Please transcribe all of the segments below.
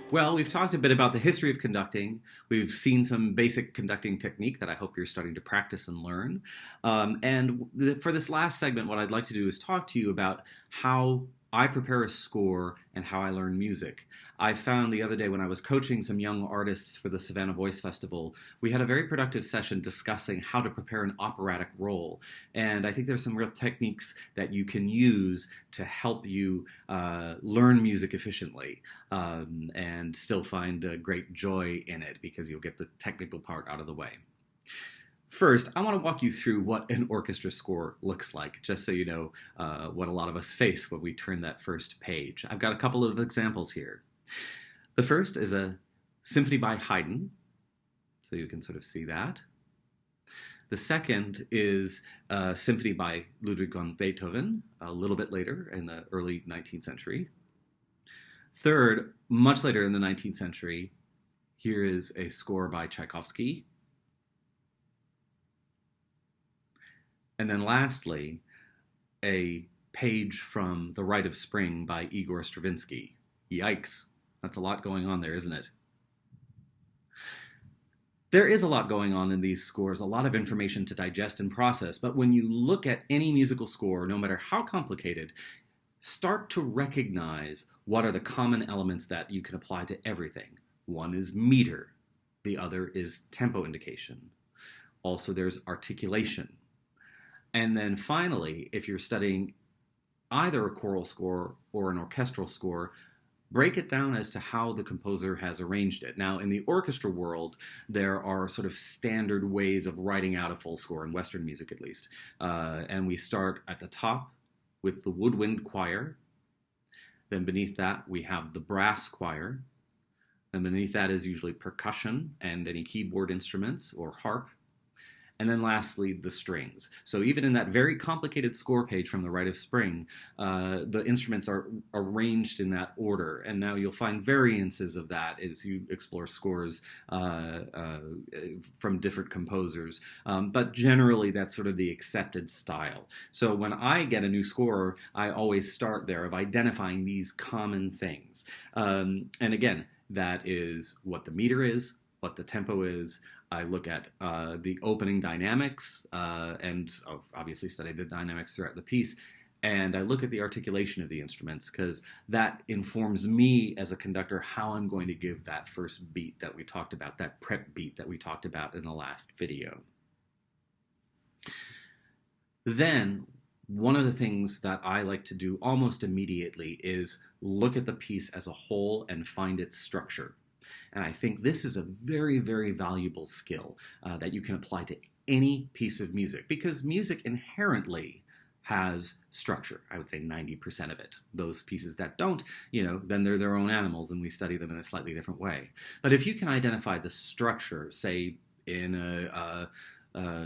Well, we've talked a bit about the history of conducting. We've seen some basic conducting technique that I hope you're starting to practice and learn. For this last segment, what I'd like to do is talk to you about how I prepare a score and how I learn music. I found the other day when I was coaching some young artists for the Savannah Voice Festival, we had a very productive session discussing how to prepare an operatic role. And I think there's some real techniques that you can use to help you learn music efficiently and still find great joy in it because you'll get the technical part out of the way. First, I want to walk you through what an orchestra score looks like, just so you know what a lot of us face when we turn that first page. I've got a couple of examples here. The first is a symphony by Haydn, so you can sort of see that. The second is a symphony by Ludwig van Beethoven, a little bit later in the early 19th century. Third, much later in the 19th century, here is a score by Tchaikovsky. And then lastly, a page from The Rite of Spring by Igor Stravinsky. Yikes, that's a lot going on there, isn't it? There is a lot going on in these scores, a lot of information to digest and process, but when you look at any musical score, no matter how complicated, start to recognize what are the common elements that you can apply to everything. One is meter, the other is tempo indication. Also, there's articulation. And then finally, if you're studying either a choral score or an orchestral score, break it down as to how the composer has arranged it. Now, in the orchestra world, there are sort of standard ways of writing out a full score, in Western music at least. And we start at the top with the woodwind choir. Then beneath that, we have the brass choir. And beneath that is usually percussion and any keyboard instruments or harp. And then lastly, the strings. So even in that very complicated score page from The Rite of Spring, the instruments are arranged in that order. And now you'll find variances of that as you explore scores from different composers. But generally, that's sort of the accepted style. So when I get a new score, I always start there of identifying these common things. And again, that is what the meter is, what the tempo is. I look at the opening dynamics and I've obviously studied the dynamics throughout the piece. And I look at the articulation of the instruments because that informs me as a conductor how I'm going to give that first beat that we talked about, that prep beat that we talked about in the last video. Then one of the things that I like to do almost immediately is look at the piece as a whole and find its structure. And I think this is a very, very valuable skill that you can apply to any piece of music because music inherently has structure. I would say 90% of it. Those pieces that don't, then they're their own animals and we study them in a slightly different way. But if you can identify the structure, say in a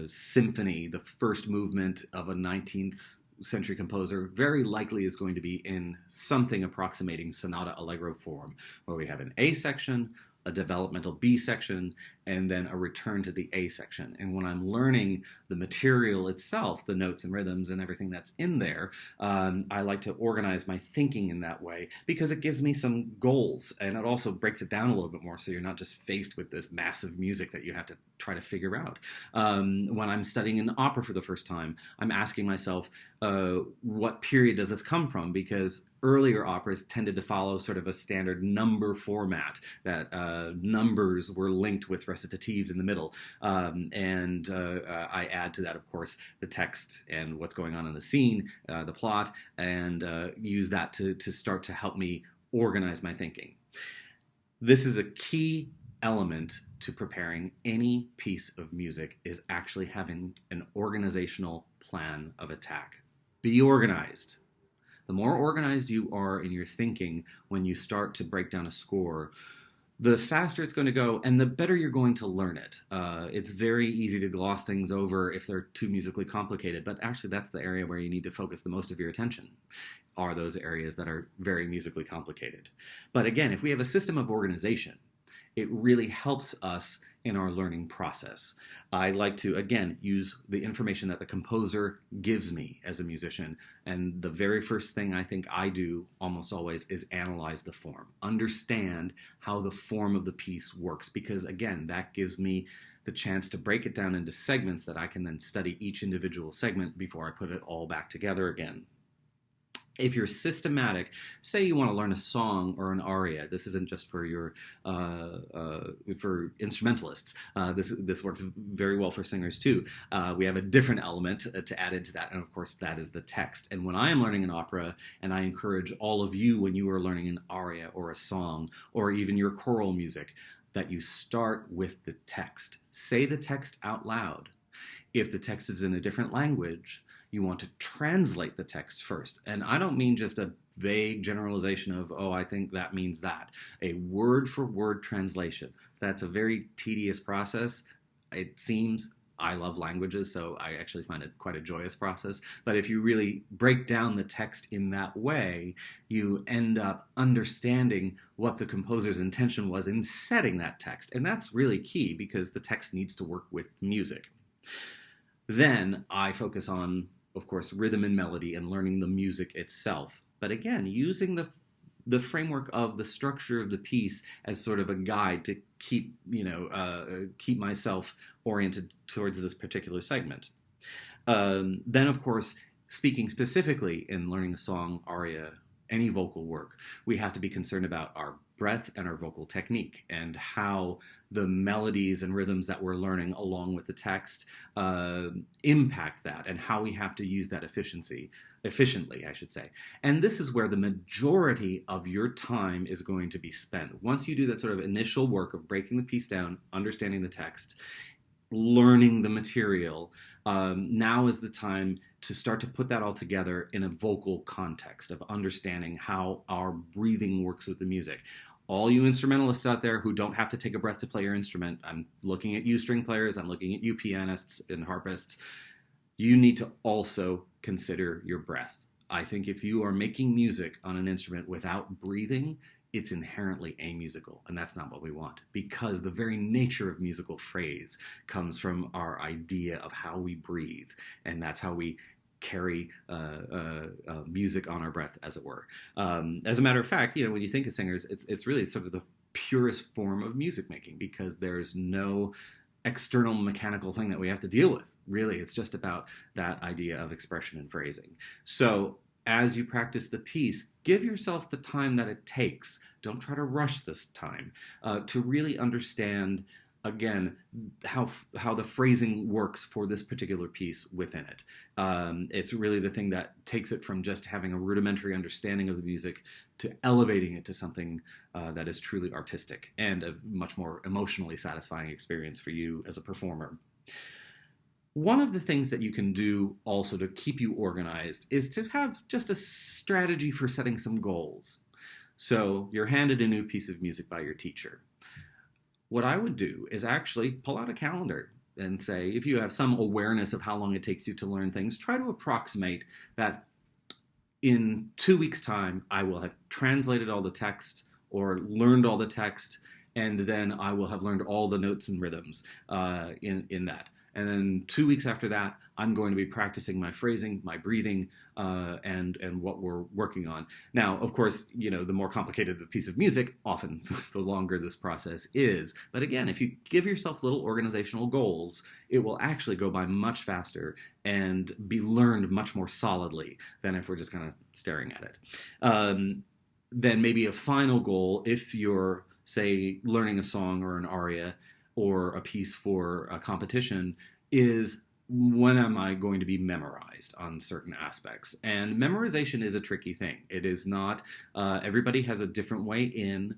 symphony, the first movement of a 19th century composer very likely is going to be in something approximating sonata allegro form, where we have an A section, a developmental B section, and then a return to the A section. And when I'm learning the material itself, the notes and rhythms and everything that's in there, I like to organize my thinking in that way because it gives me some goals and it also breaks it down a little bit more so you're not just faced with this massive music that you have to try to figure out. When I'm studying an opera for the first time, I'm asking myself, what period does this come from? Because earlier operas tended to follow sort of a standard number format that numbers were linked with recitatives in the middle. I add to that, of course, the text and what's going on in the scene, the plot, and use that to start to help me organize my thinking. This is a key element to preparing any piece of music is actually having an organizational plan of attack. Be organized. The more organized you are in your thinking when you start to break down a score, the faster it's going to go and the better you're going to learn it. It's very easy to gloss things over if they're too musically complicated, but actually that's the area where you need to focus the most of your attention, are those areas that are very musically complicated. But again, if we have a system of organization, it really helps us in our learning process. I like to, again, use the information that the composer gives me as a musician. And the very first thing I think I do almost always is analyze the form, understand how the form of the piece works, because again, that gives me the chance to break it down into segments that I can then study each individual segment before I put it all back together again. If you're systematic, say you want to learn a song or an aria. This isn't just for your for instrumentalists. This works very well for singers too. We have a different element to add into that, and of course that is the text. And when I am learning an opera, and I encourage all of you when you are learning an aria or a song or even your choral music, that you start with the text. Say the text out loud. If the text is in a different language, you want to translate the text first. And I don't mean just a vague generalization of, oh, I think that means that. A word-for-word translation. That's a very tedious process. It seems, I love languages, so I actually find it quite a joyous process. But if you really break down the text in that way, you end up understanding what the composer's intention was in setting that text. And that's really key because the text needs to work with music. Then I focus on, of course, rhythm and melody and learning the music itself. But again, using the framework of the structure of the piece as sort of a guide to keep myself oriented towards this particular segment. Then, of course, speaking specifically in learning a song, aria, any vocal work, we have to be concerned about our breath and our vocal technique and how the melodies and rhythms that we're learning along with the text impact that, and how we have to use that efficiently, I should say. And this is where the majority of your time is going to be spent. Once you do that sort of initial work of breaking the piece down, understanding the text, learning the material, now is the time to start to put that all together in a vocal context of understanding how our breathing works with the music. All you instrumentalists out there who don't have to take a breath to play your instrument, I'm looking at you string players, I'm looking at you pianists and harpists, you need to also consider your breath. I think if you are making music on an instrument without breathing, it's inherently amusical, and that's not what we want, because the very nature of musical phrase comes from our idea of how we breathe, and that's how we carry music on our breath, as it were. As a matter of fact, when you think of singers, it's really sort of the purest form of music making, because there's no external mechanical thing that we have to deal with. Really, it's just about that idea of expression and phrasing. So as you practice the piece, give yourself the time that it takes. Don't try to rush this time to really understand, again, how the phrasing works for this particular piece within it. It's really the thing that takes it from just having a rudimentary understanding of the music to elevating it to something that is truly artistic and a much more emotionally satisfying experience for you as a performer. One of the things that you can do also to keep you organized is to have just a strategy for setting some goals. So you're handed a new piece of music by your teacher. What I would do is actually pull out a calendar and say, if you have some awareness of how long it takes you to learn things, try to approximate that in 2 weeks' time, I will have translated all the text or learned all the text, and then I will have learned all the notes and rhythms in that. And then 2 weeks after that, I'm going to be practicing my phrasing, my breathing, and what we're working on. Now, of course, the more complicated the piece of music, often the longer this process is. But again, if you give yourself little organizational goals, it will actually go by much faster and be learned much more solidly than if we're just kind of staring at it. Then maybe a final goal, if you're, say, learning a song or an aria, or a piece for a competition, is when am I going to be memorized on certain aspects? And memorization is a tricky thing. It is not, everybody has a different way in.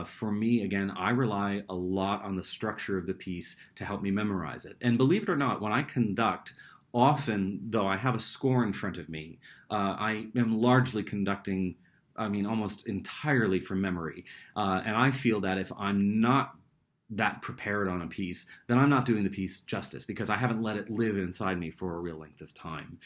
For me, again, I rely a lot on the structure of the piece to help me memorize it. And believe it or not, when I conduct, often, though I have a score in front of me, I am largely conducting, almost entirely from memory. And I feel that if I'm not that prepared on a piece, then I'm not doing the piece justice because I haven't let it live inside me for a real length of time.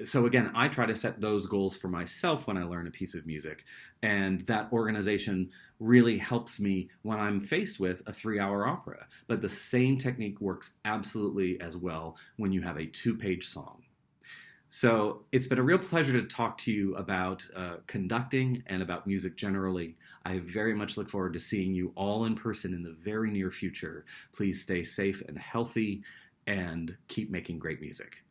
So again, I try to set those goals for myself when I learn a piece of music, and that organization really helps me when I'm faced with a 3-hour opera. But the same technique works absolutely as well when you have a 2-page song. So it's been a real pleasure to talk to you about conducting and about music generally. I very much look forward to seeing you all in person in the very near future. Please stay safe and healthy and keep making great music.